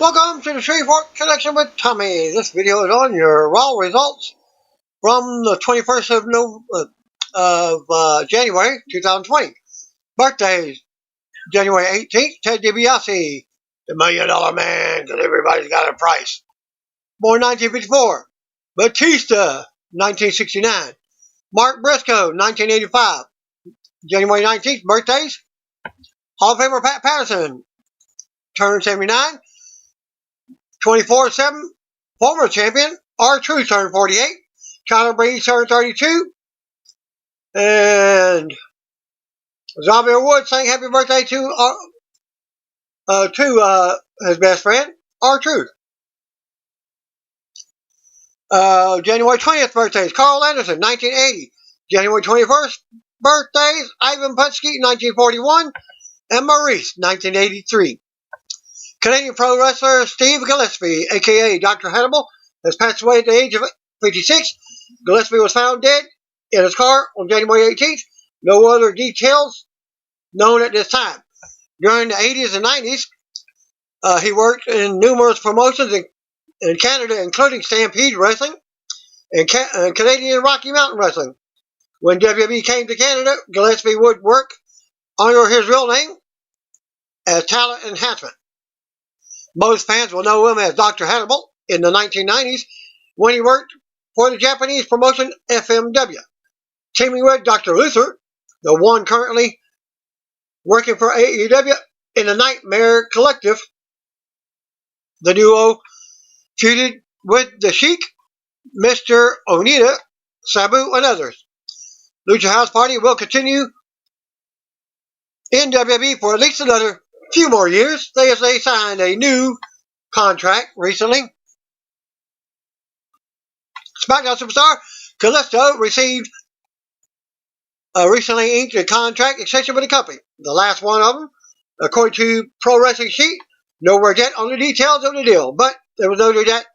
Welcome to the Shreveport Connection with Tommy. This video is on your Raw results from the 21st of January 2020. Birthdays: January 18th, Ted DiBiase, the $1 Million Man, because everybody's got a price. Born 1954. Batista, 1969. Mark Briscoe, 1985. January 19th, birthdays. Hall of Famer Pat Patterson, turned 79. 24/7, former champion R-Truth turned 48. Tyler Breeze turned 32. And Xavier Woods saying happy birthday to his best friend, R-Truth. January 20th birthdays, Carl Anderson, 1980. January 21st birthdays, Ivan Putski, 1941. And Maurice, 1983. Canadian pro wrestler Steve Gillespie, a.k.a. Dr. Hannibal, has passed away at the age of 56. Gillespie was found dead in his car on January 18th. No other details known at this time. During the 80s and 90s, he worked in numerous promotions in Canada, including Stampede Wrestling and Canadian Rocky Mountain Wrestling. When WWE came to Canada, Gillespie would work under his real name as Talent Enhancement. Most fans will know him as Dr. Hannibal in the 1990s when he worked for the Japanese promotion FMW, teaming with Dr. Luther, the one currently working for AEW in the Nightmare Collective. The duo feuded with the Sheik, Mr. Onita, Sabu, and others. Lucha House Party will continue in WWE for at least another few more years. They signed a new contract recently. SmackDown superstar Kalisto received recently inked a contract extension with the company. The last one of them, according to Pro Wrestling Sheet, no word yet on the details of the deal, but there was noted that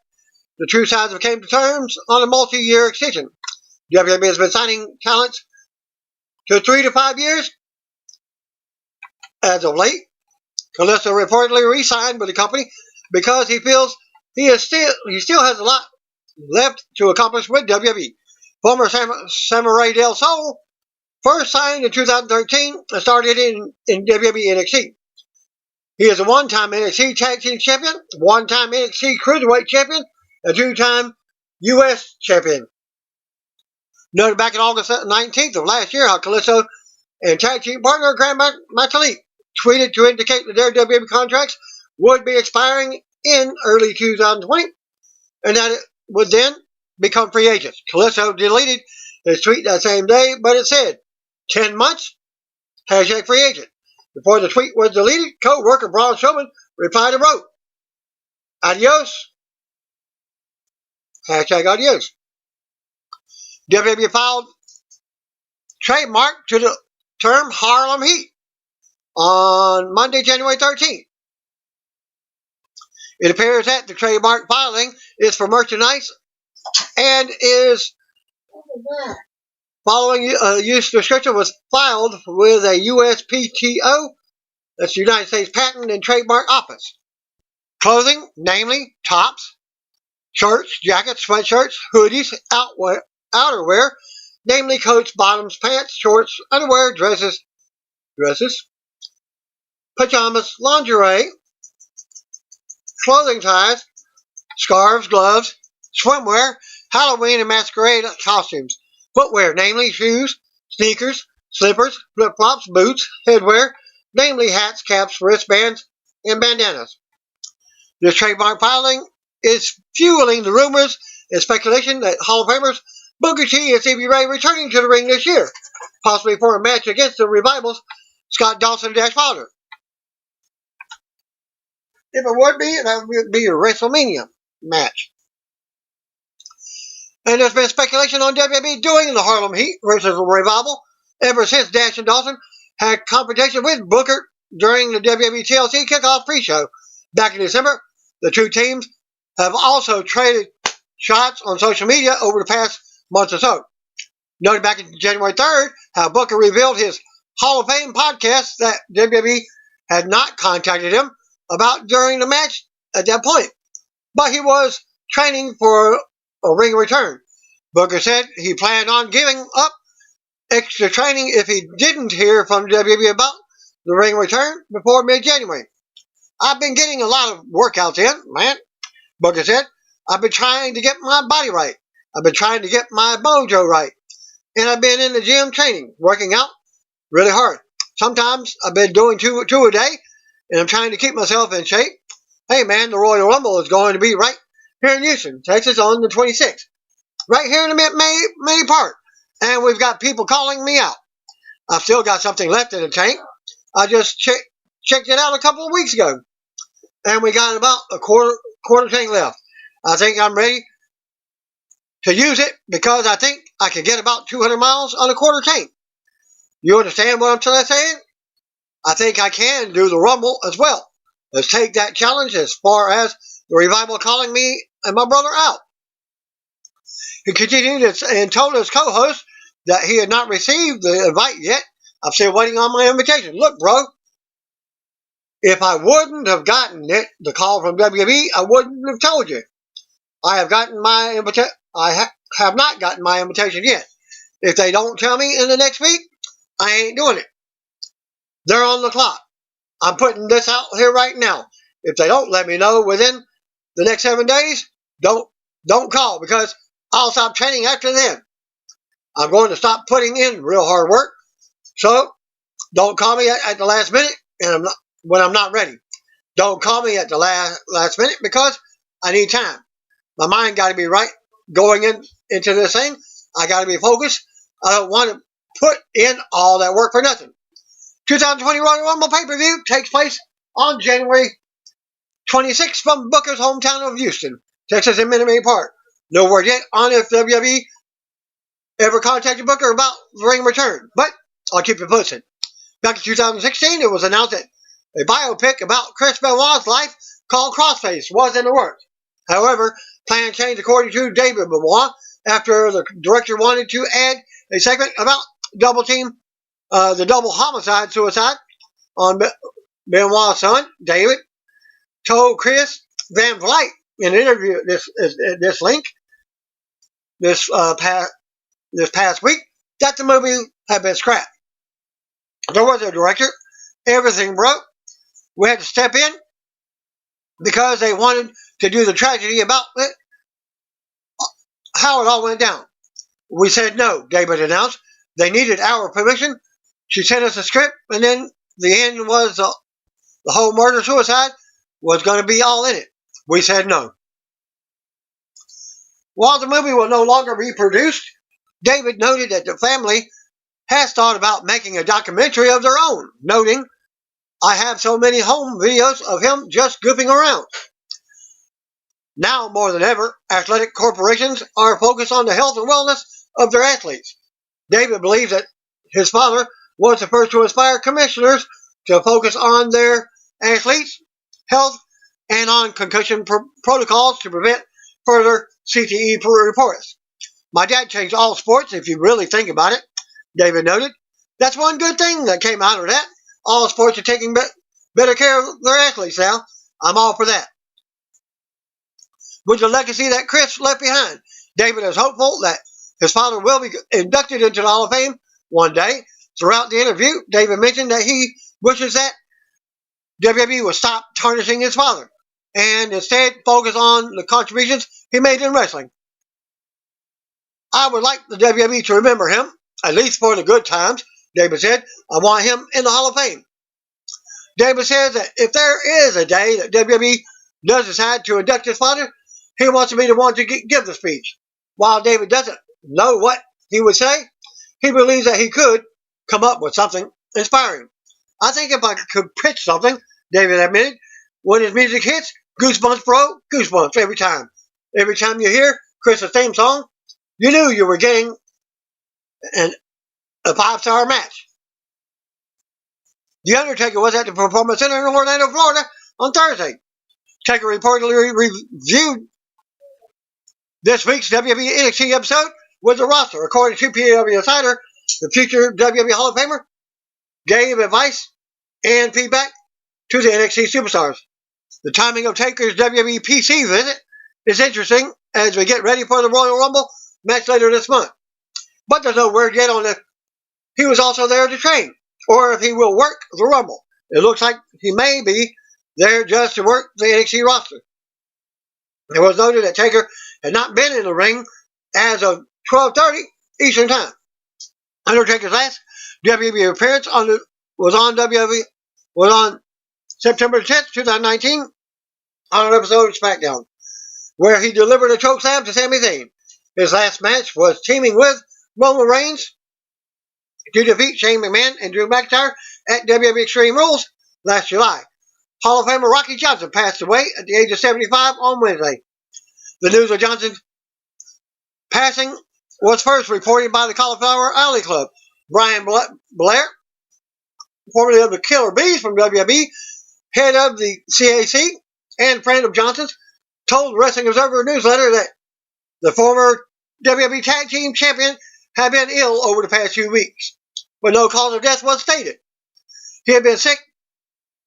the two sides came to terms on a multi-year extension. WWE has been signing talents to 3 to 5 years as of late. Kalisto reportedly re-signed with the company because he feels he still has a lot left to accomplish with WWE. Former Samurai Del Sol first signed in 2013 and started in WWE NXT. He is a one-time NXT Tag Team Champion, one-time NXT Cruiserweight Champion, and two-time U.S. Champion. Noted back in August 19th of last year how Kalisto and tag team partner Grand Metalik tweeted to indicate that their WWE contracts would be expiring in early 2020 and that it would then become free agents. Kalisto deleted his tweet that same day, but it said, 10 months, hashtag free agent. Before the tweet was deleted, co-worker Braun Strowman replied and wrote, adios, hashtag adios. WWE filed trademark to the term Harlem Heat on Monday, January 13th. It appears that the trademark filing is for merchandise and is following use description was filed with a USPTO, that's the United States Patent and Trademark Office. Clothing, namely tops, shirts, jackets, sweatshirts, hoodies, outerwear, namely coats, bottoms, pants, shorts, underwear, dresses, pajamas, lingerie, clothing ties, scarves, gloves, swimwear, Halloween and masquerade costumes, footwear, namely shoes, sneakers, slippers, flip-flops, boots, headwear, namely hats, caps, wristbands, and bandanas. This trademark filing is fueling the rumors and speculation that Hall of Famers Booker T and Stevie Ray returning to the ring this year, possibly for a match against the Revival's Scott Dawson and Dash Wilder. If it would be, that would be a WrestleMania match. And there's been speculation on WWE doing the Harlem Heat versus the Revival ever since Dash and Dawson had confrontation with Booker during the WWE TLC kickoff pre-show back in December. The two teams have also traded shots on social media over the past month or so. Noted back in January 3rd how Booker revealed his Hall of Fame podcast that WWE had not contacted him about during the match at that point, but he was training for a ring return. Booker said he planned on giving up extra training if he didn't hear from WWE about the ring return before mid-January. I've been getting a lot of workouts in, man, Booker said. I've been trying to get my body right. I've been trying to get my mojo right. And I've been in the gym training, working out really hard. Sometimes I've been doing two a day, and I'm trying to keep myself in shape. Hey, man, the Royal Rumble is going to be right here in Houston, Texas on the 26th. Right here in the May Park. And we've got people calling me out. I've still got something left in the tank. I just checked it out a couple of weeks ago. And we got about a quarter tank left. I think I'm ready to use it because I think I can get about 200 miles on a quarter tank. You understand what I'm trying to say? I think I can do the Rumble as well. Let's take that challenge as far as the Revival calling me and my brother out. He continued and told his co-host that he had not received the invite yet. I'm still waiting on my invitation. Look, bro, if I wouldn't have gotten the call from WWE, I wouldn't have told you. I have gotten my invitation. I have not gotten my invitation yet. If they don't tell me in the next week, I ain't doing it. They're on the clock. I'm putting this out here right now. If they don't let me know within the next 7 days, don't call because I'll stop training after then. I'm going to stop putting in real hard work. So don't call me at the last minute and when I'm not ready. Don't call me at the last minute because I need time. My mind got to be right going into this thing. I got to be focused. I don't want to put in all that work for nothing. 2020 Royal Rumble pay-per-view takes place on January 26th from Booker's hometown of Houston, Texas in Minute Maid Park. No word yet on if WWE ever contacted Booker about the ring return, but I'll keep you posted. Back in 2016, it was announced that a biopic about Chris Benoit's life called Crossface was in the works. However, plans changed according to David Benoit after the director wanted to add a segment about the double homicide suicide on Benoit's son, David, told Chris Van Vliet in an interview this past week that the movie had been scrapped. There was a director. Everything broke. We had to step in because they wanted to do the tragedy about it, how it all went down. We said no, David announced. They needed our permission. She sent us a script, and then the end was the whole murder-suicide was going to be all in it. We said no. While the movie will no longer be produced, David noted that the family has thought about making a documentary of their own, noting, I have so many home videos of him just goofing around. Now more than ever, athletic corporations are focused on the health and wellness of their athletes. David believes that his father was the first to inspire commissioners to focus on their athletes' health and on concussion protocols to prevent further CTE reports. My dad changed all sports, if you really think about it, David noted. That's one good thing that came out of that. All sports are taking better care of their athletes now. I'm all for that. With the legacy that Chris left behind, David is hopeful that his father will be inducted into the Hall of Fame one day. Throughout the interview, David mentioned that he wishes that WWE would stop tarnishing his father and instead focus on the contributions he made in wrestling. I would like the WWE to remember him, at least for the good times, David said. I want him in the Hall of Fame. David says that if there is a day that WWE does decide to induct his father, he wants to be the one to give the speech. While David doesn't know what he would say, he believes that he could come up with something inspiring. I think if I could pitch something, David admitted, when his music hits, goosebumps, bro, goosebumps every time. Every time you hear Chris's theme song, you knew you were getting a 5-star match. The Undertaker was at the Performance Center in Orlando, Florida on Thursday. Taker reportedly reviewed this week's WWE NXT episode with the roster. According to PW Insider, the future WWE Hall of Famer gave advice and feedback to the NXT superstars. The timing of Taker's WWE PC visit is interesting as we get ready for the Royal Rumble match later this month. But there's no word yet on if he was also there to train or if he will work the Rumble. It looks like he may be there just to work the NXT roster. It was noted that Taker had not been in the ring as of 12:30 Eastern Time. Undertaker's last WWE appearance was on September 10th, 2019, on an episode of SmackDown, where he delivered a chokeslam to Sami Zayn. His last match was teaming with Roman Reigns to defeat Shane McMahon and Drew McIntyre at WWE Extreme Rules last July. Hall of Famer Rocky Johnson passed away at the age of 75 on Wednesday. The news of Johnson's passing was first reported by the Cauliflower Alley Club. Brian Blair, formerly of the Killer Bees from WWE, head of the CAC and friend of Johnson's, told Wrestling Observer newsletter that the former WWE Tag Team Champion had been ill over the past few weeks, but no cause of death was stated. He had been sick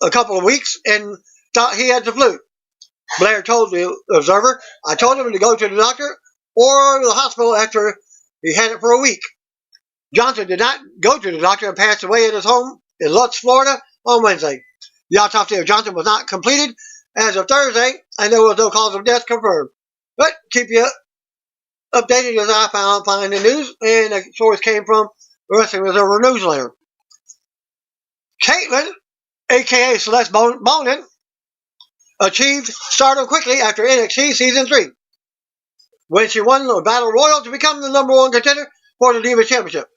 a couple of weeks and thought he had the flu. Blair told the Observer, "I told him to go to the doctor or the hospital after he had it for a week." Johnson did not go to the doctor and passed away at his home in Lutz, Florida on Wednesday. The autopsy of Johnson was not completed as of Thursday, and there was no cause of death confirmed. But keep you updated as I find the news, and the source came from the Wrestling Observer newsletter. Kaitlin, a.k.a. Celeste Bonin, achieved stardom quickly after NXT Season 3, when she won the Battle Royal to become the #1 contender for the Divas Championship.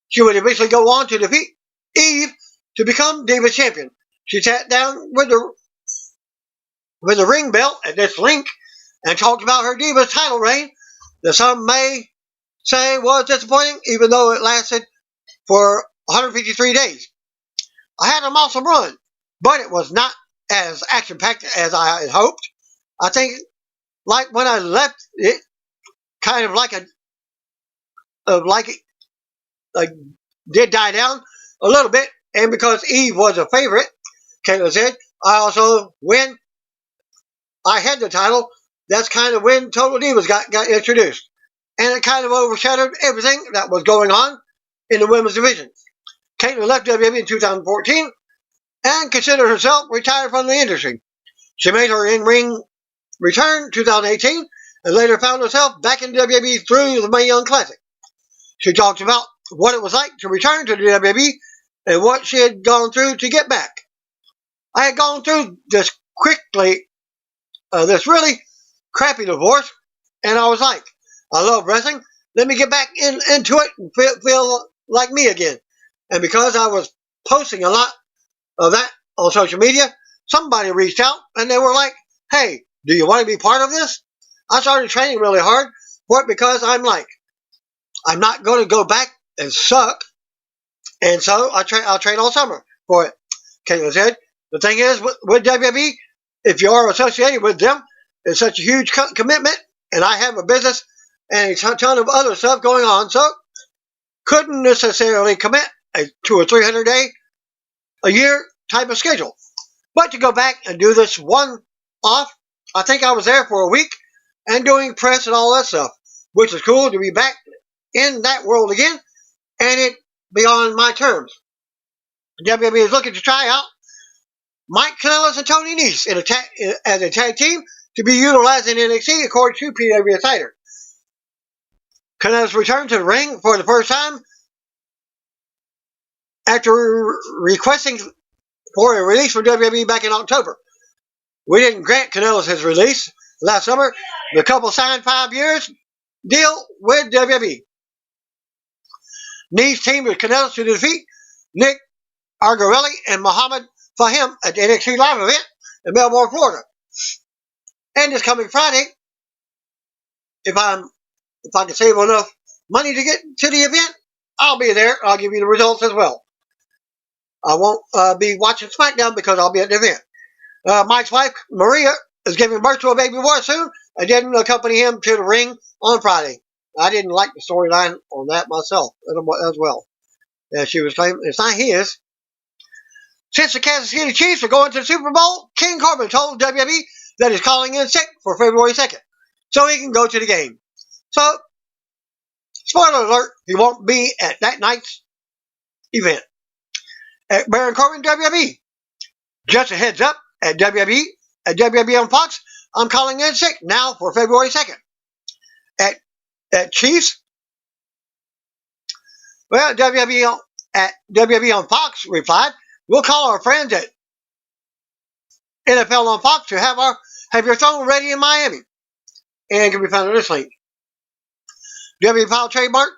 She would eventually go on to defeat Eve to become Divas Champion. She sat down with the ring belt at this link and talked about her Divas title reign that some may say was disappointing, even though it lasted for 153 days. "I had an awesome run, but it was not as action-packed as I had hoped. I think, like when I left it, kind of like it did die down a little bit, and because Eve was a favorite," Kaitlin said, when I had the title, that's kind of when Total Divas got introduced, and it kind of overshadowed everything that was going on in the women's division." Kaitlin left WWE in 2014 and considered herself retired from the industry. She made her in-ring return in 2018 and later found herself back in WWE through the Mae Young Classic. She talked about what it was like to return to the WWE and what she had gone through to get back. "I had gone through this really crappy divorce, and I was like, I love wrestling. Let me get back into it and feel like me again. And because I was posting a lot of that on social media, somebody reached out and they were like, hey, do you want to be part of this? I started training really hard for it because I'm not going to go back and suck. And so I'll train all summer for it," Kaitlin said. "The thing is, with WWE, if you are associated with them, it's such a huge commitment, and I have a business and a ton of other stuff going on, so couldn't necessarily commit to a 300-day a year type of schedule. But to go back and do this one-off, I think I was there for a week and doing press and all that stuff, which is cool to be back in that world again, and it be on my terms. WWE is looking to try out Mike Kanellis and Tony Nese as a tag team to be utilized in NXT, according to PW Insider. Kanellis returned to the ring for the first time after requesting for a release from WWE back in October. "We didn't grant Kanellis his release last summer. The couple signed 5 years deal with WWE. Nese teamed with Kanellis to defeat Nick Argarelli and Muhammad Fahim at the NXT Live event in Melbourne, Florida. And this coming Friday, if I can save enough money to get to the event, I'll be there. I'll give you the results as well. I won't be watching SmackDown because I'll be at the event. Mike's wife, Maria, is giving birth to a baby boy soon and didn't accompany him to the ring on Friday. I didn't like the storyline on that myself as well. She was claiming it's not his. Since the Kansas City Chiefs are going to the Super Bowl, King Corbin told WWE that he's calling in sick for February 2nd, so he can go to the game. So, spoiler alert, he won't be at that night's event. At Baron Corbin WWE, just a heads up, at WWE on Fox, I'm calling in sick now for February 2nd. At Chiefs, well, WWE on Fox replied, we'll call our friends at NFL on Fox to have your throne ready in Miami. And can be found on this link. WWE filed trademark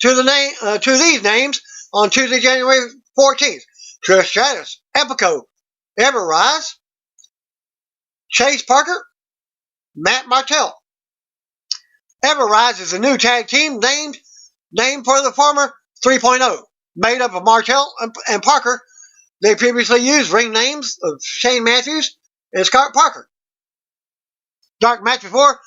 to these names on Tuesday, January 14th. Trish Stratus, Epico, Everrise, Chase Parker, Matt Martell. Everrise is a new tag team named for the former 3.0, made up of Martell and Parker. They previously used ring names of Shane Matthews and Scott Parker. Dark match before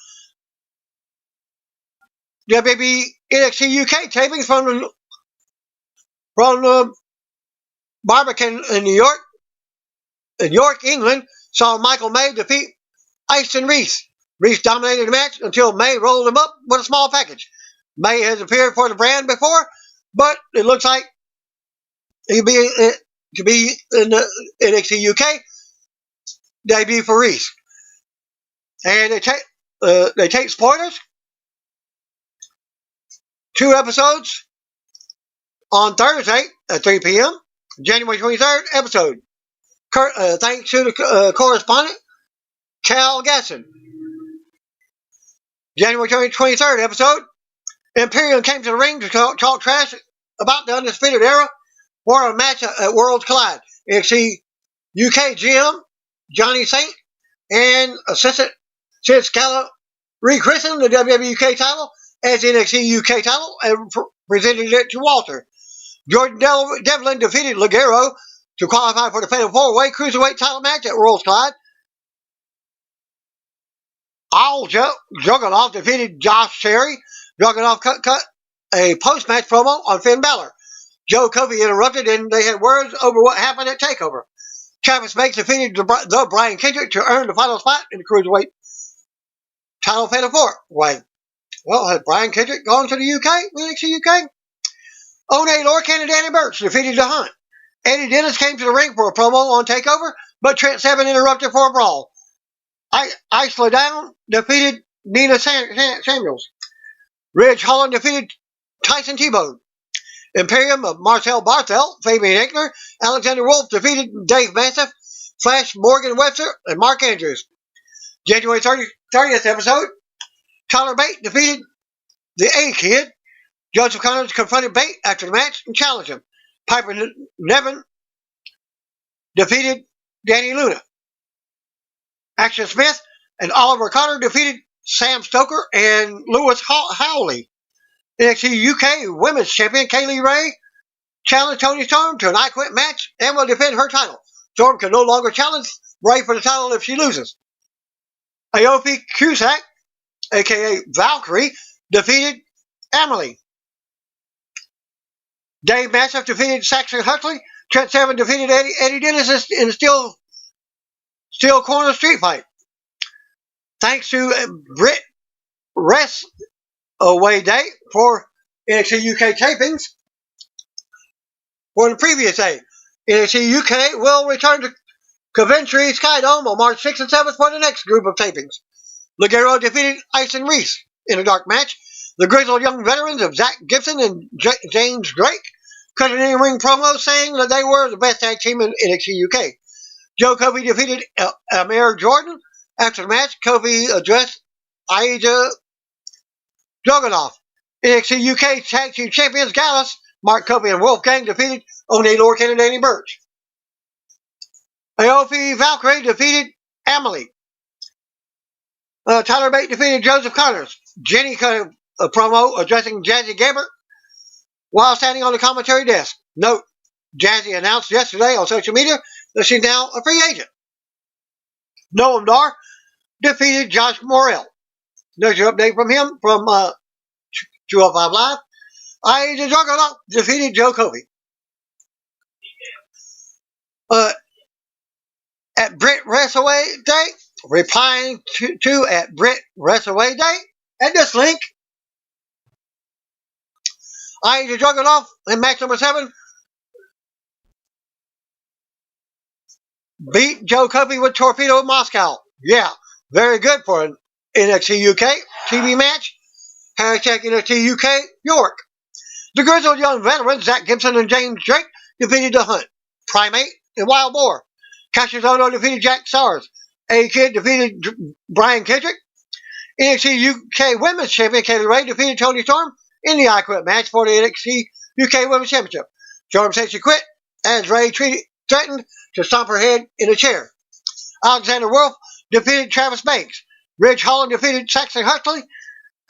WWE NXT UK tapings from Barbican in York, England, saw Michael May defeat Easton Reese. Reese dominated the match until May rolled him up with a small package. May has appeared for the brand before, but it looks like he'll be to be in the NXT UK debut for Reese. And they take spoilers. 2 episodes on Thursday at 3 p.m. January 23rd episode. Thanks to the correspondent, Cal Gasson. January 23rd episode. Imperium came to the ring to talk trash about the Undisputed Era for a match at Worlds Collide. NXT UK GM Johnny Saint and assistant Sid Scala rechristened the WWE UK title as the NXT UK title and presented it to Walter. Jordan Devlin defeated Ligero to qualify for the Fatal 4-Way Cruiserweight title match at Worlds Collide. Dragunov defeated Josh Cherry. Dragunov cut a post-match promo on Finn Balor. Joe Kofi interrupted and they had words over what happened at TakeOver. Travis Banks defeated the Brian Kendrick to earn the final spot in the Cruiserweight title Fatal 4-Way. Well, has Brian Kendrick gone to the UK? NXT UK? Oney Lorcan and Danny Burch defeated The Hunt. Eddie Dennis came to the ring for a promo on TakeOver, but Trent Seven interrupted for a brawl. Isla Down defeated Nina Samuels. Ridge Holland defeated Tyson Tebow. Imperium of Marcel Barthel, Fabian Eichner, Alexander Wolf defeated Dave Mastiff, Flash Morgan Webster, and Mark Andrews. January 30th episode, Tyler Bate defeated the A-Kid. Joseph Connors confronted Bate after the match and challenged him. Piper Nevin defeated Danny Luna. Action Smith and Oliver Carter defeated Sam Stoker and Lewis Howley. NXT UK Women's Champion Kaylee Ray challenged Toni Storm to an I Quit match and will defend her title. Storm can no longer challenge Ray for the title if she loses. Aofi Cusack, a.k.a. Valkyrie, defeated Emily. Dave Mastiff defeated Saxon Huxley. Trent Seven defeated Eddie Dennis in a steel corner street fight. Thanks to Britt Rest away day for NXT UK tapings for the previous day. NXT UK will return to Coventry Skydome on March 6th and 7th for the next group of tapings. Ligero defeated Ison Reese in a dark match. The grizzled young veterans of Zach Gibson and James Drake cut an in-ring promo saying that they were the best tag team in NXT UK. Joe Kofi defeated Amir Jordan. After the match, Kofi addressed Aija Dragunov. NXT UK Tag Team Champions Gallus, Mark Kofi and Wolfgang defeated Oney Lorcan and Danny Burch. Aofi Valkyrie defeated Emily. Tyler Bate defeated Joseph Connors. Jenny cut a promo addressing Jazzy Gabert while standing on the commentary desk. Note, Jazzy announced yesterday on social media that she's now a free agent. Noam Dar defeated Josh Morrell. There's your update from him from 205 Live. Aja Dragunov defeated Joe Kofi. Uh, at Brit Wrestleway Day, replying to at Brit Wrestleway Day, at this link, I.E. Dragunov in match number 7 beat Joe Kofi with Torpedo Moscow. Yeah, very good for an NXT UK TV match. Hashtag NXT UK York. The grizzled young veterans Zach Gibson and James Drake defeated The Hunt, Primate, and Wild Boar. Cassius Ohno defeated Jack Stars. A-Kid defeated Brian Kendrick. NXT UK Women's Champion Kaylee Ray defeated Toni Storm in the I Quit match for the NXT UK Women's Championship. Storm said she quit as Ray threatened to stomp her head in a chair. Alexander Wolf defeated Travis Banks. Ridge Holland defeated Saxon Huxley.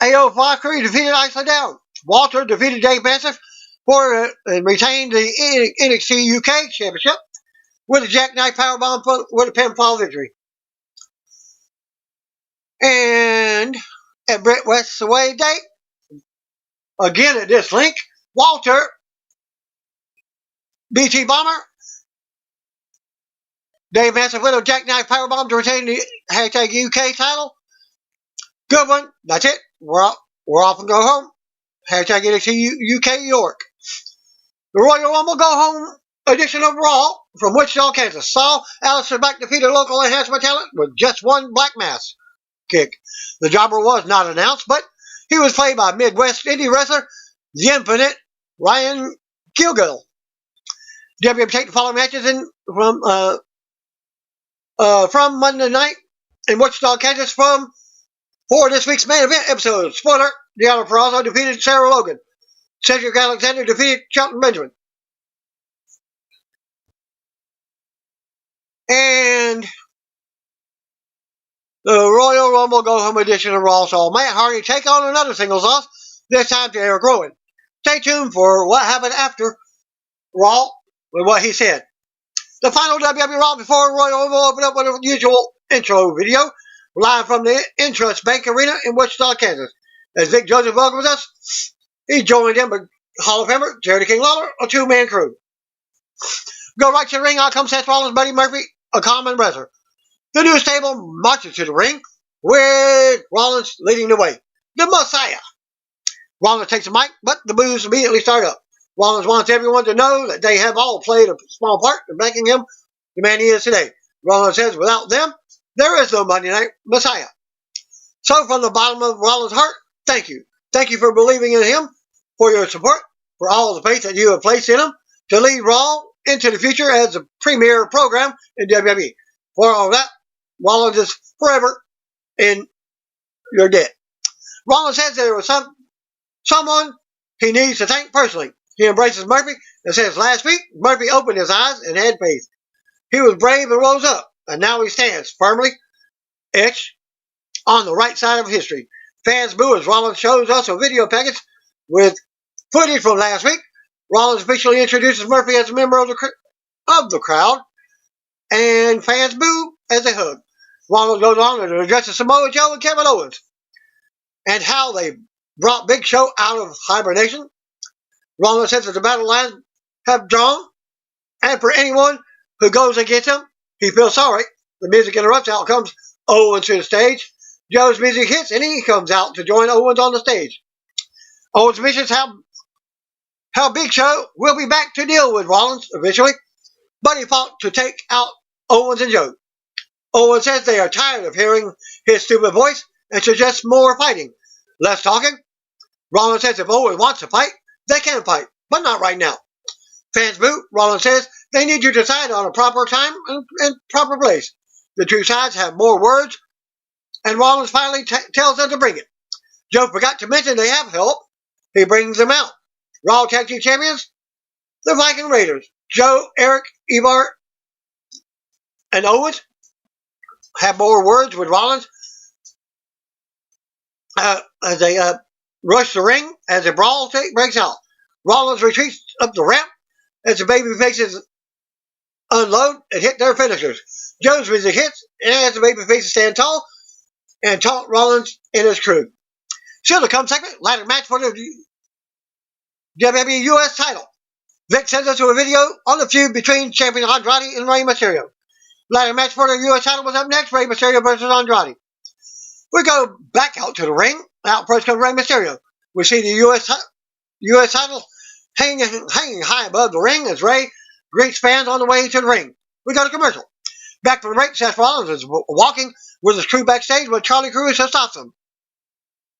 A.O. Valkyrie defeated Isla Down. Walter defeated Dave Mastiff and retained the NXT UK Championship with a jackknife powerbomb with a pinfall victory. And at Brett West's away day, again at this link, Walter, BT Bomber, Dave Mastiff with a jackknife powerbomb to retain the hashtag UK title. Good one. That's it. We're off and go home. Hashtag NXT UK York. The Royal Rumble Go Home edition of Raw from Wichita, Kansas saw Aleister Black defeat a local enhancement talent with just one black mass kick. The jobber was not announced, but he was played by Midwest indie wrestler, the infinite Ryan Gilgill. WWE take the following matches from Monday night in Wichita, Kansas for this week's main event episode. Spoiler, Deonna Purrazzo defeated Sarah Logan. Cedric Alexander defeated Shelton Benjamin. And the Royal Rumble Go Home edition of Raw saw Matt Hardy take on another singles loss, this time to Eric Rowan. Stay tuned for what happened after Raw with what he said. The final WWE Raw before Royal Rumble opened up with a usual intro video, live from the Intrust Bank Arena in Wichita, Kansas. As Vic Joseph welcomes us, he joined in with Hall of Famer Jerry King Lawler, a two-man crew. Go right to the ring, out comes Seth Rollins, Buddy Murphy, a common wrestler. The new stable marches to the ring, with Rollins leading the way. The Messiah. Rollins takes the mic, but the boos immediately start up. Rollins wants everyone to know that they have all played a small part in making him the man he is today. Rollins says, without them, there is no Monday Night Messiah. So from the bottom of Rollins' heart, thank you. Thank you for believing in him, for your support, for all the faith that you have placed in him to lead Raw into the future as a premier program in WWE. For all that, Rollins is forever in your debt. Rollins says there was someone he needs to thank personally. He embraces Murphy and says last week Murphy opened his eyes and had faith. He was brave and rose up, and now he stands firmly etched on the right side of history. Fans boo as Rollins shows us a video package with footage from last week. Rollins officially introduces Murphy as a member of the crowd, and fans boo as they hug. Rollins goes on and addresses Samoa Joe and Kevin Owens and how they brought Big Show out of hibernation. Rollins says that the battle lines have drawn, and for anyone who goes against him, he feels sorry. The music interrupts. Out comes Owens to the stage. Joe's music hits, and he comes out to join Owens on the stage. Owens mentions how Big Show will be back to deal with Rollins eventually, but he fought to take out Owens and Joe. Owens says they are tired of hearing his stupid voice and suggests more fighting. Less talking. Rollins says if Owens wants to fight, they can fight, but not right now. Fans boo. Rollins says they need to decide on a proper time and proper place. The two sides have more words, and Rollins finally tells them to bring it. Joe forgot to mention they have help. He brings them out. Raw Tag Team Champions, the Viking Raiders. Joe, Eric, Ivar, and Owens have more words with Rollins as they rush the ring as a brawl breaks out. Rollins retreats up the ramp as the baby faces unload and hit their finishers. Joe's music hits and as the baby faces stand tall and taunt Rollins and his crew. Still to come segment, ladder match for the WWE US title. Vic sends us to a video on the feud between champion Andrade and Rey Mysterio. Ladder match for the U.S. title was up next. Rey Mysterio versus Andrade. We go back out to the ring. Out first comes Rey Mysterio. We see the U.S. title hanging high above the ring as Rey greets fans on the way to the ring. We go to commercial. Back from the break, Seth Rollins is walking with his crew backstage, but Charlie Caruso stops him.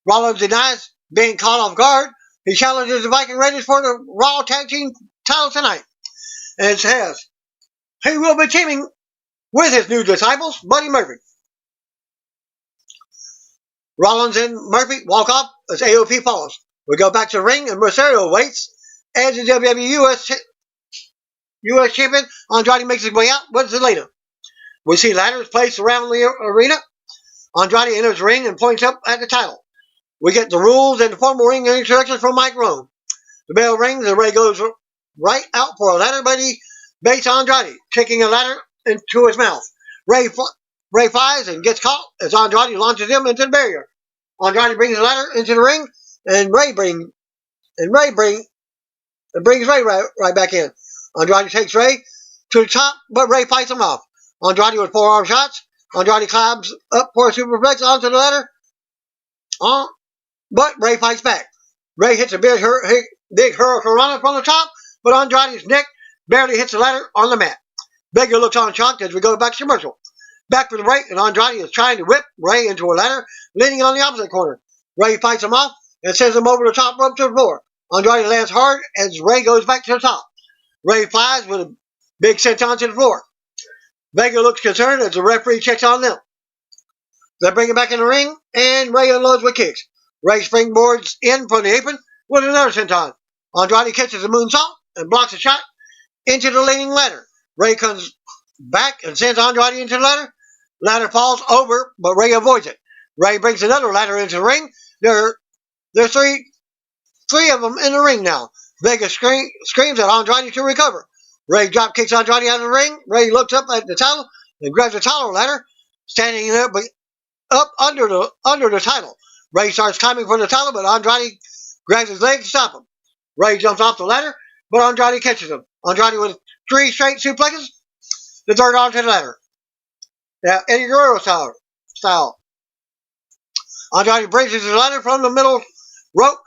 Rollins denies being caught off guard. He challenges the Viking Raiders for the Raw Tag Team title tonight. And it says he will be teaming with his new disciples, Buddy Murphy. Rollins and Murphy walk off as AOP follows. We go back to the ring and Mysterio waits as the WWE U.S. champion Andrade makes his way out with Zelina. We see ladders placed around the arena. Andrade enters the ring and points up at the title. We get the rules and the formal ring instructions from Mike Rome. The bell rings and Rey goes right out for a ladder, but he baits Andrade, kicking a ladder into his mouth. Rey flies and gets caught as Andrade launches him into the barrier. Andrade brings the ladder into the ring, and brings Rey right back in. Andrade takes Rey to the top, but Rey fights him off. Andrade with forearm shots. Andrade climbs up for a superplex onto the ladder, but Rey fights back. Rey hits a big hurricanrana from the top, but Andrade's neck barely hits the ladder on the mat. Vega looks on shocked as we go back to commercial. Back for the break, and Andrade is trying to whip Rey into a ladder, leaning on the opposite corner. Rey fights him off and sends him over the top rope to the floor. Andrade lands hard as Rey goes back to the top. Rey flies with a big senton to the floor. Vega looks concerned as the referee checks on them. They bring him back in the ring, and Rey unloads with kicks. Rey springboards in from the apron with another senton. Andrade catches a moonsault and blocks a shot into the leaning ladder. Rey comes back and sends Andrade into the ladder. Ladder falls over, but Rey avoids it. Rey brings another ladder into the ring. There's three of them in the ring now. Vega screams at Andrade to recover. Rey drop kicks Andrade out of the ring. Rey looks up at the title and grabs the title ladder, standing up under the title. Rey starts climbing for the title, but Andrade grabs his leg to stop him. Rey jumps off the ladder, but Andrade catches him. Andrade with 3 straight suplexes, the third onto the ladder. Now, Eddie Guerrero style. Andrade bridges the ladder from the middle rope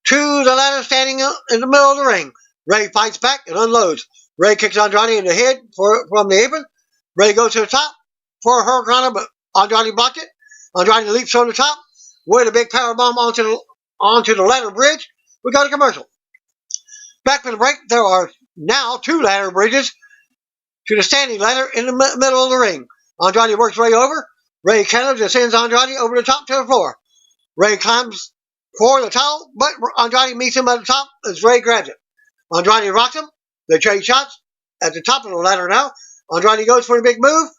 to the ladder standing in the middle of the ring. Rey fights back and unloads. Rey kicks Andrade in the head from the apron. Rey goes to the top for a hurricanrana, but Andrade blocked it. Andrade leaps from the top with a big powerbomb onto the ladder bridge. We got a commercial. Back from the break, there are now 2 ladder bridges to the standing ladder in the middle of the ring. Andrade works Rey over. Rey counters and sends Andrade over the top to the floor. Rey climbs for the title, but Andrade meets him at the top as Rey grabs it. Andrade rocks him. They trade shots at the top of the ladder now. Andrade goes for a big move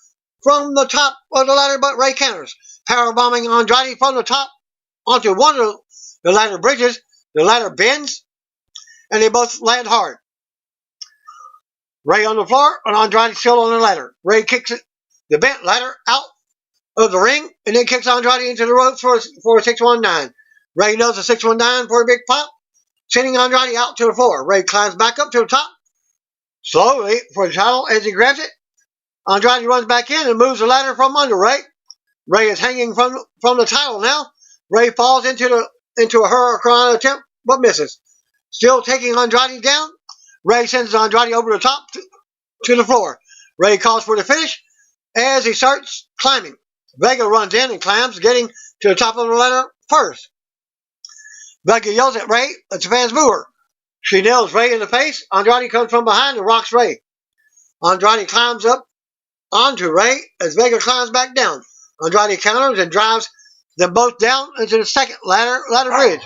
from the top of the ladder, but Rey counters, powerbombing Andrade from the top onto one of the ladder bridges. The ladder bends, and they both land hard. Rey on the floor, and Andrade still on the ladder. Rey kicks the bent ladder out of the ring, and then kicks Andrade into the ropes for a 619. Rey does a 619 for a big pop, sending Andrade out to the floor. Rey climbs back up to the top, slowly for the title as he grabs it. Andrade runs back in and moves the ladder from under Rey. Rey is hanging from the title now. Rey falls into a hurricane attempt, but misses. Still taking Andrade down, Rey sends Andrade over the top to the floor. Rey calls for the finish as he starts climbing. Vega runs in and climbs, getting to the top of the ladder first. Vega yells at Rey as the fans boo her. She nails Rey in the face. Andrade comes from behind and rocks Rey. Andrade climbs up onto Rey as Vega climbs back down. Andrade counters and drives them both down into the second ladder bridge,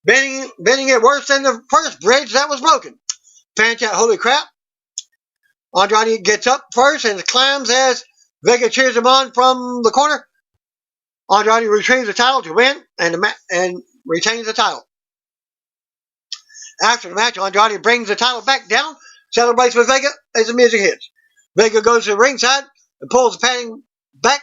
bending it worse than the first bridge that was broken. Fans shout, "Holy crap!" Andrade gets up first and climbs as Vega cheers him on from the corner. Andrade retrieves the title to win and retains the title. After the match, Andrade brings the title back down, celebrates with Vega as the music hits. Vega goes to the ringside and pulls the padding back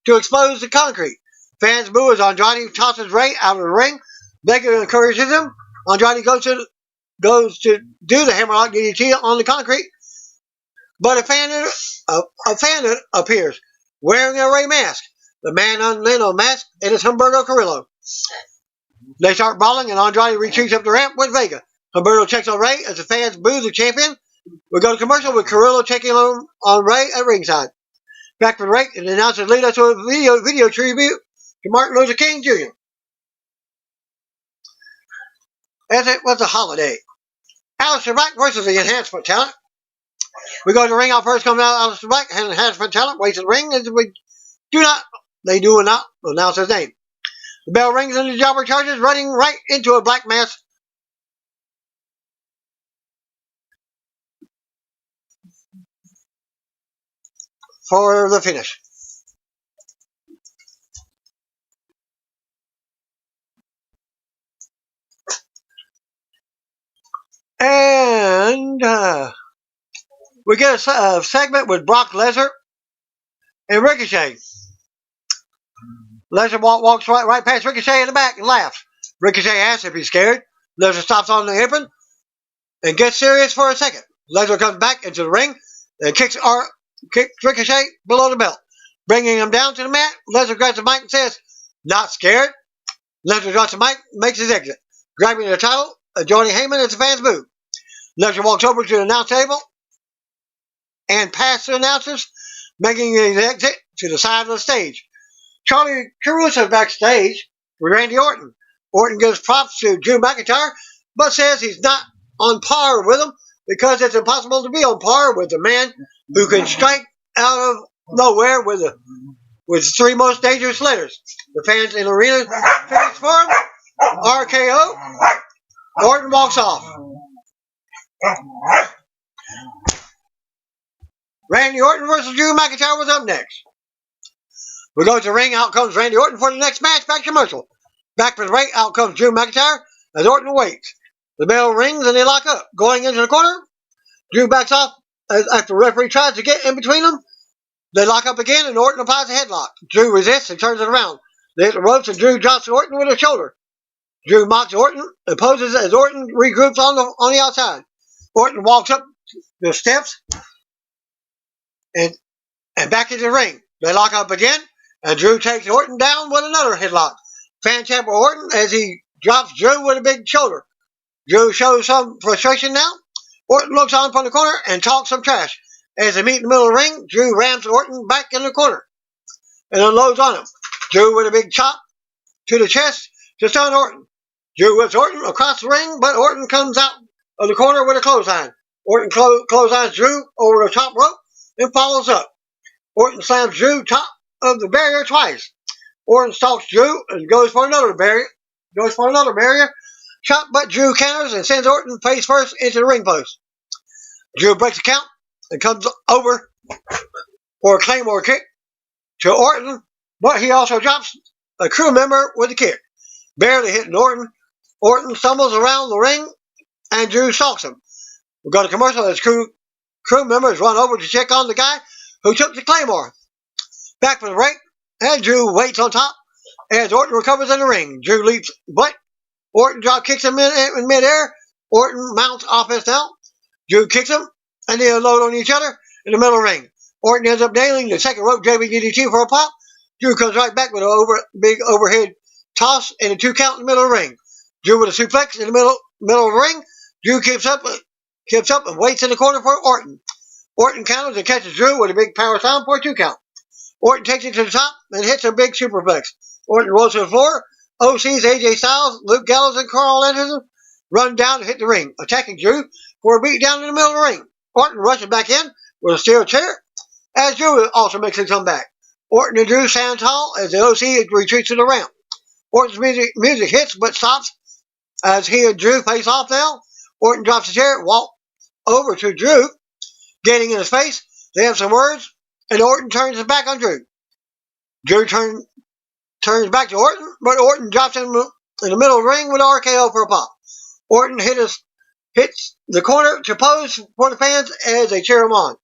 to expose the concrete. Fans boo as Andrade tosses Rey out of the ring. Vega encourages him. Andrade goes to goes to do the hammerlock DDT on the concrete, but a fan appears wearing a Ray mask. The man on the mask is Humberto Carrillo. They start brawling, and Andrade retreats up the ramp with Vega. Humberto checks on Ray as the fans boo the champion. We go to commercial with Carrillo checking on Ray at ringside. Back from the break, and the announcers lead us to a video tribute to Martin Luther King Jr. As it was a holiday. Aleister Black versus the enhancement talent. We go to the ring. Out first comes out Aleister Black, and enhancement talent waits in the ring, and they do not announce his name. The bell rings and the jobber charges, running right into a black mass. For the finish. And we get a segment with Brock Lesnar and Ricochet. Lesnar walks right past Ricochet in the back and laughs. Ricochet asks if he's scared. Lesnar stops on the apron and gets serious for a second. Lesnar comes back into the ring and kicks Ricochet below the belt, bringing him down to the mat. Lesnar grabs the mic and says, "Not scared." Lesnar drops the mic, makes his exit, grabbing the title, joining Heyman as the fans boo. Lesnar walks over to the announce table and past the announcers, making his exit to the side of the stage. Charlie Caruso backstage with Randy Orton. Orton gives props to Drew McIntyre, but says he's not on par with him because it's impossible to be on par with the man who can strike out of nowhere with the three most dangerous letters. The fans in the arena finish for him. RKO. Orton walks off. Randy Orton versus Drew McIntyre was up next. We go to the ring. Out comes Randy Orton for the next match. Back commercial. Back for the break. Out comes Drew McIntyre as Orton waits. The bell rings and they lock up. Going into the corner, Drew backs off after the referee tries to get in between them. They lock up again and Orton applies a headlock. Drew resists and turns it around. They hit the ropes and Drew drops Orton with a shoulder. Drew mocks Orton and poses as Orton regroups on the outside. Orton walks up the steps and back into the ring. They lock up again, and Drew takes Orton down with another headlock. Fan chant for Orton as he drops Drew with a big shoulder. Drew shows some frustration now. Orton looks on from the corner and talks some trash. As they meet in the middle of the ring, Drew rams Orton back in the corner and unloads on him. Drew with a big chop to the chest to stun Orton. Drew whips Orton across the ring, but Orton comes out of the corner with a clothesline. Orton clotheslines Drew over the top rope and follows up. Orton slams Drew top of the barrier twice. Orton stalks Drew and goes for another barrier. Shot, but Drew counters and sends Orton face first into the ring post. Drew breaks the count and comes over for a Claymore kick to Orton, but he also drops a crew member with a kick. Barely hitting Orton. Orton stumbles around the ring and Drew stalks him. We go to commercial as crew members run over to check on the guy who took the Claymore. Back from the break, and Drew waits on top as Orton recovers in the ring. Drew leaps, but Orton drop kicks him in midair. Orton mounts offense now. Drew kicks him, and they unload on each other in the middle of the ring. Orton ends up nailing the second rope JBDT for a pop. Drew comes right back with a big overhead toss and a 2 count in the middle of the ring. Drew with a suplex in the middle of the ring. Drew keeps up and waits in the corner for Orton. Orton counters and catches Drew with a big power slam for a 2 count. Orton takes it to the top and hits a big superplex. Orton rolls to the floor. OC's AJ Styles, Luke Gallows, and Carl Anderson run down to hit the ring, attacking Drew for a beat down in the middle of the ring. Orton rushes back in with a steel chair as Drew also makes a comeback. Orton and Drew stand tall as the OC retreats to the ramp. Orton's music hits but stops as he and Drew face off now. Orton drops the chair, walks over to Drew, getting in his face. They have some words, and Orton turns his back on Drew. Drew turns back to Orton, but Orton drops him in the middle of the ring with RKO for a pop. Orton hits the corner to pose for the fans as they cheer him on.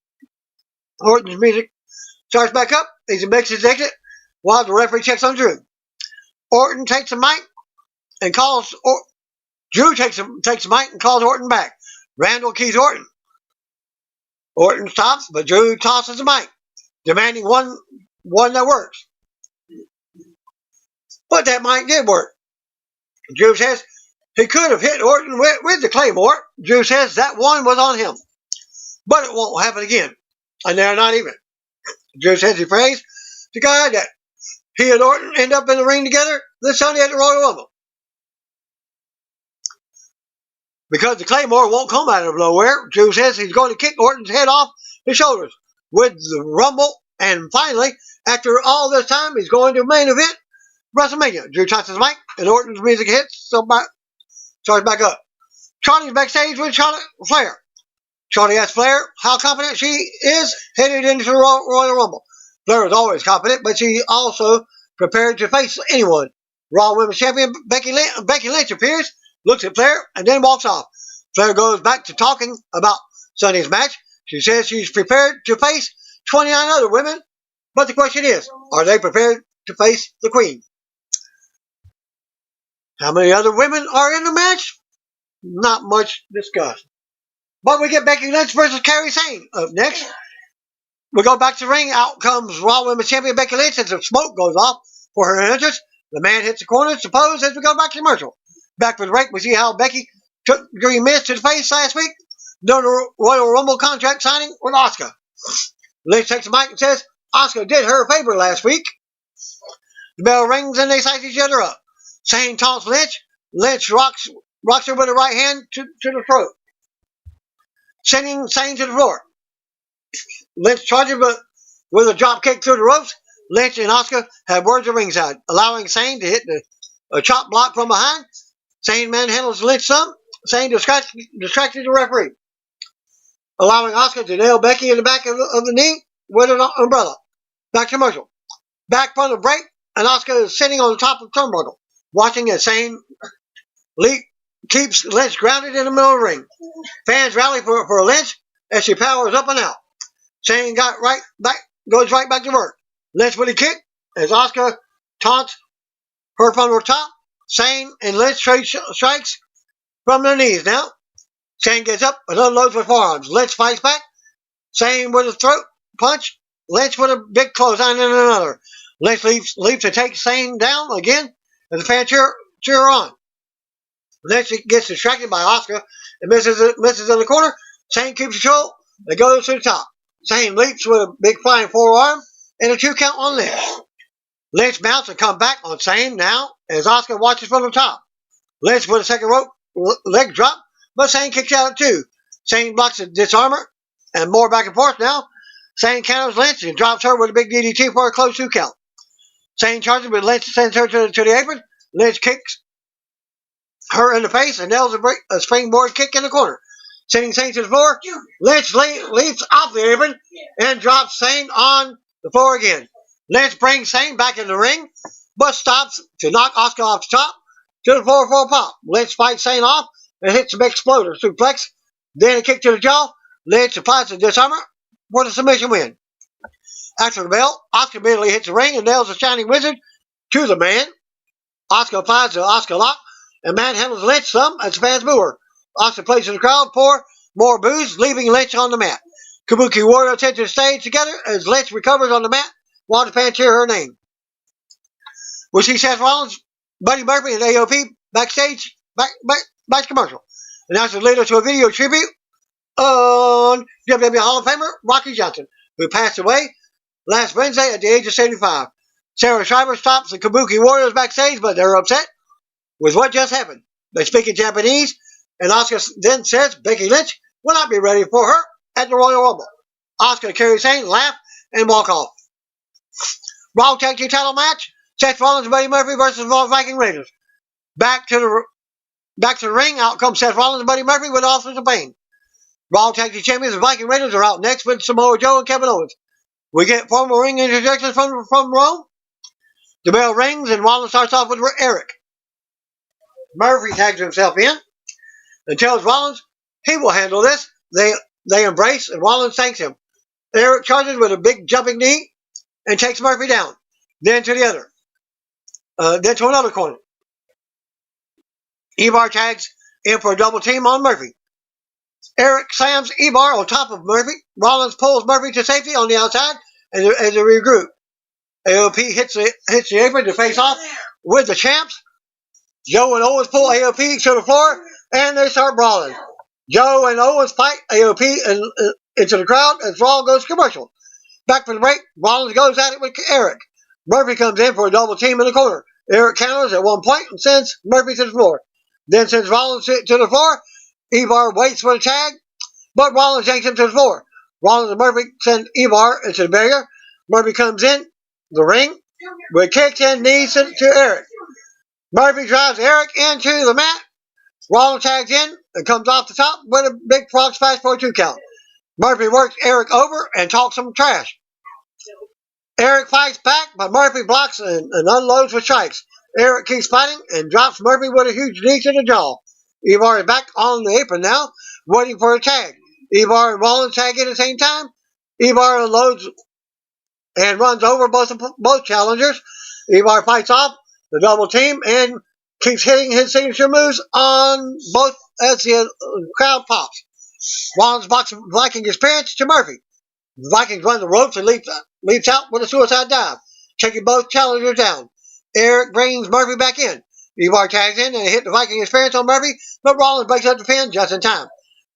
Orton's music starts back up as he makes his exit while the referee checks on Drew. Orton takes the mic and calls Drew takes the mic and calls Orton back. Randall keys Orton. Orton stops, but Drew tosses the mic, demanding one that works. But that mic did work. Drew says he could have hit Orton with the Claymore. Drew says that one was on him. But it won't happen again. And they're not even. Drew says he prays to God that he and Orton end up in the ring together this Sunday at the Royal Rumble. Because the Claymore won't come out of nowhere, Drew says he's going to kick Orton's head off his shoulders with the Rumble. And finally, after all this time, he's going to main event WrestleMania. Drew touches the mic, and Orton's music hits, so starts back up. Charlie's backstage with Charlotte Flair. Charlie asks Flair how confident she is headed into the Royal Rumble. Flair is always confident, but she also prepared to face anyone. Raw Women's Champion Becky Lynch appears, looks at Flair, and then walks off. Flair goes back to talking about Sunday's match. She says she's prepared to face 29 other women, but the question is, are they prepared to face the Queen? How many other women are in the match? Not much discussed. But we get Becky Lynch versus Kairi Sane up next. We go back to the ring. Out comes Raw Women's Champion Becky Lynch as the smoke goes off for her entrance. The man hits the corner, suppose, as we go back to commercial. Back for the break, we see how Becky took Dream Miz to the face last week during the Royal Rumble contract signing with Asuka. Lynch takes the mic and says Asuka did her a favor last week. The bell rings and they size each other up. Sane taunts Lynch. Lynch rocks her with her right hand to the throat, sending Sane to the floor. Lynch charges with a drop kick through the ropes. Lynch and Asuka have words of ringside, allowing Sane to hit a chop block from behind. Sane manhandles Lynch some. Sane distracted the referee, allowing Asuka to nail Becky in the back of the knee with an umbrella. Back to commercial. Back from the break, and Asuka is sitting on the top of the turnbuckle, watching as Sane keeps Lynch grounded in the middle of the ring. Fans rally for Lynch as she powers up and out. Sane goes right back to work. Lynch with a kick as Asuka taunts her from the top. Sane and Lynch trade strikes from their knees now. Sane gets up and unloads with forearms. Lynch fights back. Sane with a throat punch. Lynch with a big clothesline and another. Lynch leaps to take Sane down again, and the fans cheer on. Lynch gets distracted by Asuka and misses in the corner. Sane keeps control and goes to the top. Sane leaps with a big flying forearm and a 2 count on Lynch. Lynch mounts and comes back on Sane now as Asuka watches from the top. Lynch with a second rope leg drop, but Sane kicks out at 2. Sane blocks a disarmer and more back and forth now. Sane counters Lynch and drops her with a big DDT for a close 2 count. Sane charges with Lynch, sends her to the apron. Lynch kicks her in the face and nails a springboard kick in the corner, sending Sane to the floor. Lynch leaps off the apron and drops Sane on the floor again. Lynch brings Sane back in the ring, but stops to knock Asuka off the top to the floor for a pop. Lynch fights Sane off and hits a big exploder suplex, then a kick to the jaw. Lynch applies the disarmer for the submission win. After the bell, Asuka immediately hits the ring and nails the Shining Wizard to the man. Asuka applies the Asuka lock and manhandles Lynch some as the fans boo her. Asuka plays in the crowd for more boos, leaving Lynch on the mat. Kabuki Warrior attend to the stage together as Lynch recovers on the mat while the fans cheer her name. We see Seth Rollins, Buddy Murphy, and AOP backstage, back to commercial. Announcers lead us to a video tribute on WWE Hall of Famer Rocky Johnson, who passed away last Wednesday at the age of 75. Sarah Schreiber stops the Kabuki Warriors backstage, but they're upset with what just happened. They speak in Japanese, and Asuka then says Becky Lynch will not be ready for her at the Royal Rumble. Asuka and Kairi Sane laugh and walk off. Raw Tag Team title match: Seth Rollins and Buddy Murphy versus Viking Raiders. Back to the ring. Out comes Seth Rollins and Buddy Murphy with Authors of Pain. Raw Tag Team Champions and Viking Raiders are out next with Samoa Joe and Kevin Owens. We get formal ring introductions from Rome. The bell rings and Rollins starts off with Eric. Murphy tags himself in and tells Rollins he will handle this. They embrace and Rollins thanks him. Eric charges with a big jumping knee and takes Murphy down. Then to the other. Then to another corner. Ivar tags in for a double team on Murphy. Eric slams Ivar on top of Murphy. Rollins pulls Murphy to safety on the outside as a regroup. AOP hits the apron to face off with the champs. Joe and Owens pull AOP to the floor, and they start brawling. Joe and Owens fight AOP into the crowd as Raw goes commercial. Back from the break, Rollins goes at it with Eric. Murphy comes in for a double team in the corner. Eric counters at one point and sends Murphy to the floor. Then sends Rollins to the floor. Ivar waits for the tag, but Rollins yanks him to the floor. Rollins and Murphy send Ivar into the barrier. Murphy comes in the ring with kicks and knees to Eric. Murphy drives Eric into the mat. Rollins tags in and comes off the top with a big frog splash for a 2 count. Murphy works Eric over and talks some trash. Eric fights back, but Murphy blocks and unloads with strikes. Eric keeps fighting and drops Murphy with a huge knee to the jaw. Ivar is back on the apron now, waiting for a tag. Ivar and Rollins tag in at the same time. Ivar unloads and runs over both challengers. Ivar fights off the double team and keeps hitting his signature moves on both as the crowd pops. Rollins blocks the Viking experience to Murphy. The Vikings run the ropes and leaps out with a suicide dive, taking both challengers down. Eric brings Murphy back in. Ivar tags in and hit the Viking experience on Murphy, but Rollins breaks up the pin just in time.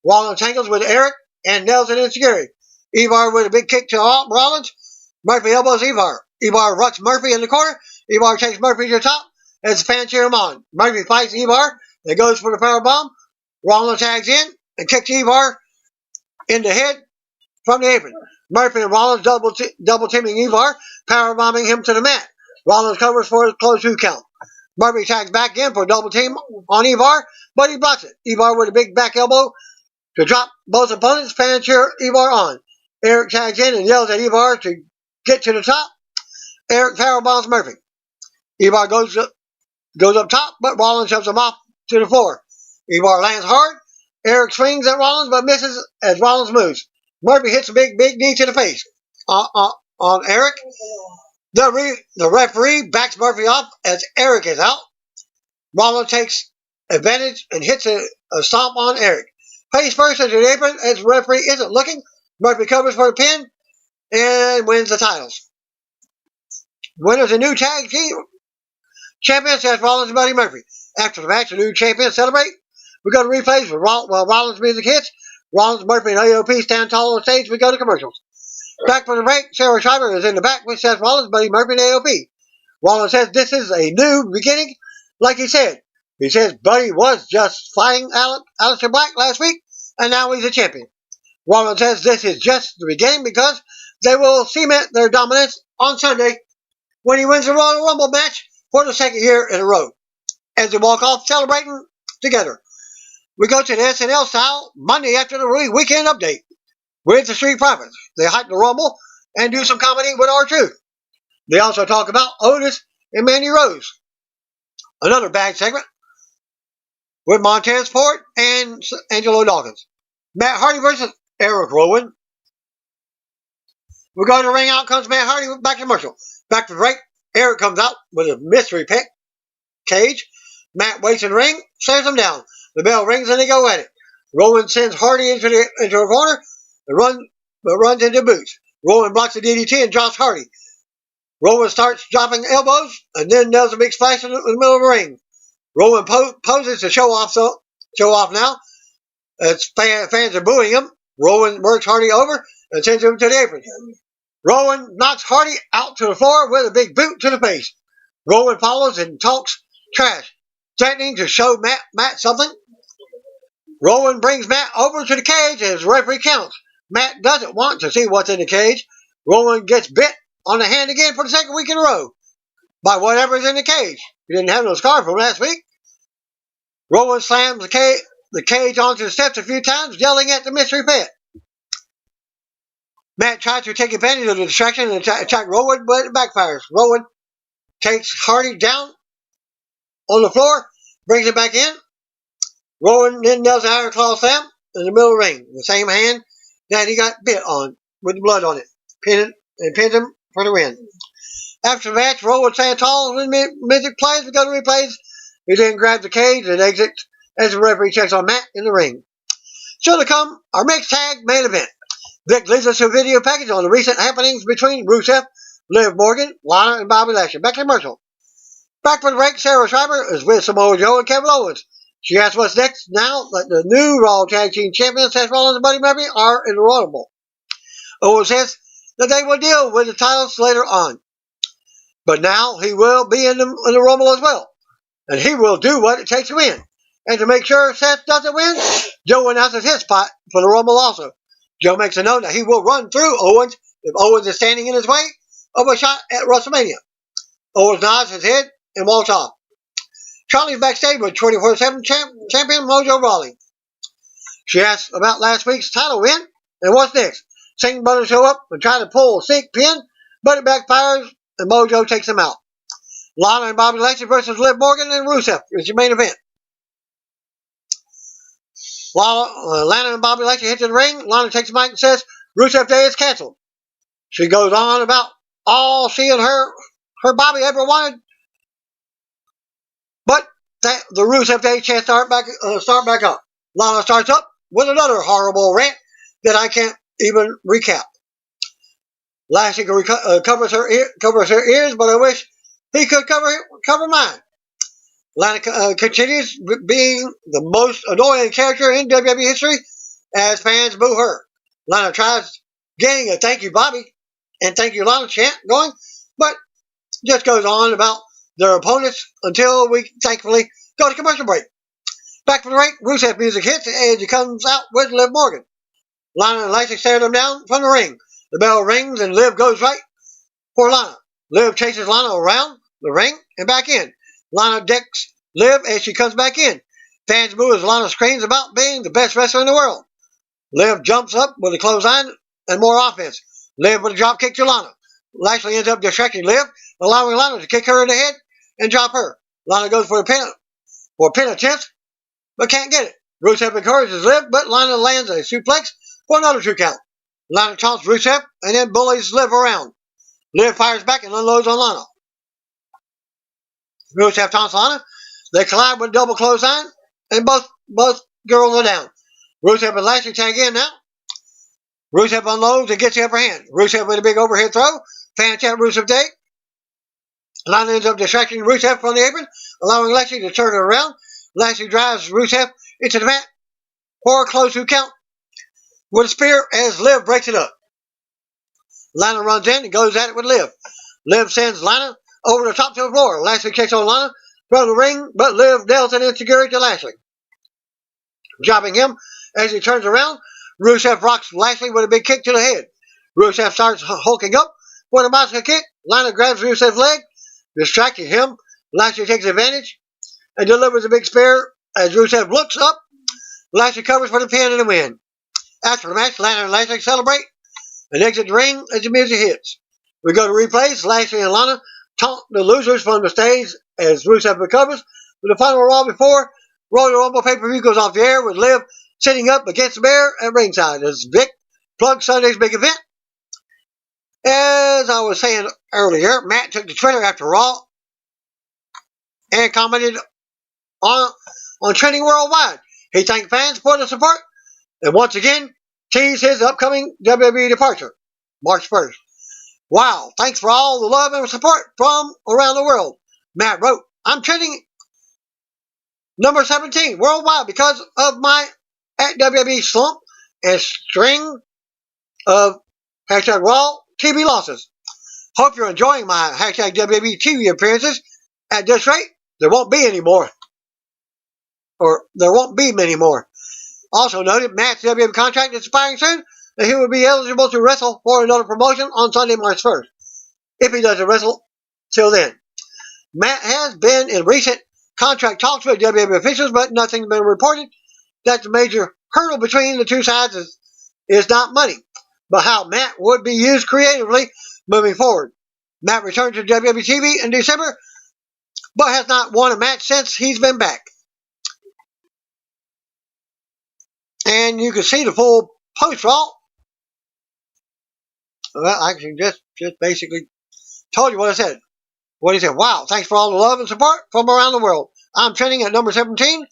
Rollins tangles with Eric and nails it in security. Ivar with a big kick to Rollins. Murphy elbows Ivar. Ivar rucks Murphy in the corner. Ivar takes Murphy to the top as the fans cheer him on. Murphy fights Ivar and goes for the powerbomb. Rollins tags in and kicks Ivar in the head from the apron. Murphy and Rollins double teaming Ivar, powerbombing him to the mat. Rollins covers for a close 2 count. Murphy tags back in for a double team on Ivar, but he blocks it. Ivar with a big back elbow to drop both opponents. Fans cheer Ivar on. Eric tags in and yells at Ivar to get to the top. Eric powerbombs Murphy. Ivar goes up top, but Rollins shoves him off to the floor. Ivar lands hard. Eric swings at Rollins, but misses as Rollins moves. Murphy hits a big knee to the face on Eric. The referee backs Murphy off as Eric is out. Rollins takes advantage and hits a stomp on Eric. Face first into the apron as the referee isn't looking. Murphy covers for the pin and wins the titles. Winners and new tag team champions, Seth Rollins and Buddy Murphy. After the match, the new champions celebrate. We go to replays while Rollins' music hits. Rollins, Murphy, and AOP stand tall on stage. We go to commercials. Back from the break, Sarah Schreiber is in the back with Seth Rollins, Buddy Murphy, and AOP. Rollins says this is a new beginning, like he said. He says Buddy was just fighting Aleister Black last week, and now he's a champion. Rollins says this is just the beginning because they will cement their dominance on Sunday when he wins the Royal Rumble match for the 2nd year in a row. As they walk off celebrating together. We go to the SNL style Monday after the weekend update with the Street Profits. They hype the Rumble and do some comedy with R-Truth. They also talk about Otis and Mandy Rose. Another bag segment with Montez Ford and Angelo Dawkins. Matt Hardy versus Eric Rowan. We go to the ring, out comes Matt Hardy back to commercial. Back to the break, Eric comes out with a mystery pick cage. Matt waits in the ring, stares him down. The bell rings and they go at it. Rowan sends Hardy into a corner and runs into boots. Rowan blocks the DDT and drops Hardy. Rowan starts dropping elbows and then does a big splash in the middle of the ring. Rowan poses to show off now. As fans are booing him, Rowan works Hardy over and sends him to the apron. Rowan knocks Hardy out to the floor with a big boot to the face. Rowan follows and talks trash, threatening to show Matt something. Rowan brings Matt over to the cage as the referee counts. Matt doesn't want to see what's in the cage. Rowan gets bit on the hand again for the 2nd week in a row by whatever's in the cage. He didn't have no scar from last week. Rowan slams the cage onto the steps a few times, yelling at the mystery pet. Matt tries to take advantage of the distraction and attack Rowan, but it backfires. Rowan takes Hardy down on the floor, brings him back in. Rowan then nails an iron claw slam in the middle of the ring, the same hand that he got bit on with the blood on it, pins him for the win. After the match, Rowan stands tall when music plays. We go to replays. He then grabs the cage and exits as the referee checks on Matt in the ring. Still to come, our mixed tag main event. Vic leads us to a video package on the recent happenings between Rusev, Liv Morgan, Lana, and Bobby Lashley. Back to commercial. Back for the break, Sarah Schreiber is with Samoa Joe and Kevin Owens. She asks what's next now that the new Raw Tag Team Champions, Seth Rollins and Buddy Murphy, are in the Rumble. Owens says that they will deal with the titles later on. But now he will be in the Rumble as well. And he will do what it takes to win. And to make sure Seth doesn't win, Joe announces his spot for the Rumble also. Joe makes a note that he will run through Owens if Owens is standing in his way of a shot at WrestleMania. Owens nods his head and walks off. Charlie's backstage with 24/7 champion Mojo Rawley. She asks about last week's title win and what's next. Singh brothers show up and try to pull a Sikh pin, but it backfires and Mojo takes them out. Lana and Bobby Lashley versus Liv Morgan and Rusev is your main event. While Lana and Bobby Lashley hit the ring, Lana takes the mic and says Rusev Day is canceled. She goes on about all she and her Bobby ever wanted, but that the Rusev Day can't start back up. Lana starts up with another horrible rant that I can't even recap. Lashley covers her ears, but I wish he could cover mine. Lana continues being the most annoying character in WWE history as fans boo her. Lana tries getting a thank you Bobby and thank you Lana chant going, but just goes on about their opponents until we thankfully go to commercial break. Back from the break, Rusev music hits and he comes out with Liv Morgan. Lana and Lashley stare them down from the ring. The bell rings and Liv goes right for Lana. Liv chases Lana around the ring and back in. Lana decks Liv as she comes back in. Fans boo as Lana screams about being the best wrestler in the world. Liv jumps up with a clothesline and more offense. Liv with a drop kick to Lana. Lashley ends up distracting Liv, allowing Lana to kick her in the head and drop her. Lana goes for a pin attempt, but can't get it. Rusev encourages Liv, but Lana lands a suplex for another 2 count. Lana taunts Rusev and then bullies Liv around. Liv fires back and unloads on Lana. Rusev taunts Lana. They collide with a double clothesline, and both girls are down. Rusev and Lashley tag in now. Rusev unloads and gets the upper hand. Rusev with a big overhead throw. Fan chant Rusev Day. Lana ends up distracting Rusev from the apron, allowing Lashley to turn her around. Lashley drives Rusev into the mat for a close 2 count with a spear as Liv breaks it up. Lana runs in and goes at it with Liv. Liv sends Lana over the top to the floor. Lashley kicks on Lana from the ring, but Liv deals an enziguri to Lashley, dropping him as he turns around. Rusev rocks Lashley with a big kick to the head. Rusev starts hulking up for the bicycle kick. Lana grabs Rusev's leg, distracting him. Lashley takes advantage and delivers a big spear as Rusev looks up. Lashley covers for the pin and the win. After the match, Lana and Lashley celebrate and exit the ring as the music hits. We go to replays. Lashley and Lana taunt the losers from the stage as Rusev recovers. With the final Raw before Royal Rumble pay-per-view goes off the air with Liv sitting up against the bear at ringside as Vic plugs Sunday's big event. As I was saying earlier, Matt took to Twitter after Raw and commented on trending worldwide. He thanked fans for the support and once again teased his upcoming WWE departure, March 1st. Wow, thanks for all the love and support from around the world. Matt wrote, I'm trending number 17 worldwide because of my at WWE slump and string of hashtag Raw TV losses. Hope you're enjoying my hashtag WWE TV appearances. At this rate, there won't be any more. Or there won't be many more. Also noted, Matt's WWE contract is expiring soon, and he will be eligible to wrestle for another promotion on Sunday, March 1st, if he doesn't wrestle till then. Matt has been in recent contract talks with WWE officials, but nothing's been reported. That the major hurdle between the two sides is not money, but how Matt would be used creatively moving forward. Matt returned to WWE TV in December, but has not won a match since he's been back. And you can see the full post-Raw. Well, I can just basically told you what I said. What he said, wow, thanks for all the love and support from around the world. I'm trending at number 17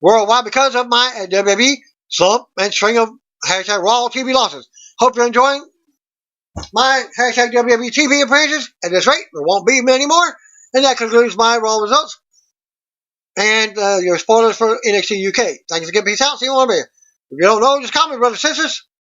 worldwide because of my WWE slump and string of hashtag Raw TV losses. Hope you're enjoying my hashtag WWE TV appearances. At this rate, there won't be many more. And that concludes my Raw results and your spoilers for NXT UK. Thanks again. Peace out. See you on there. If you don't know, just call me, brothers and sisters.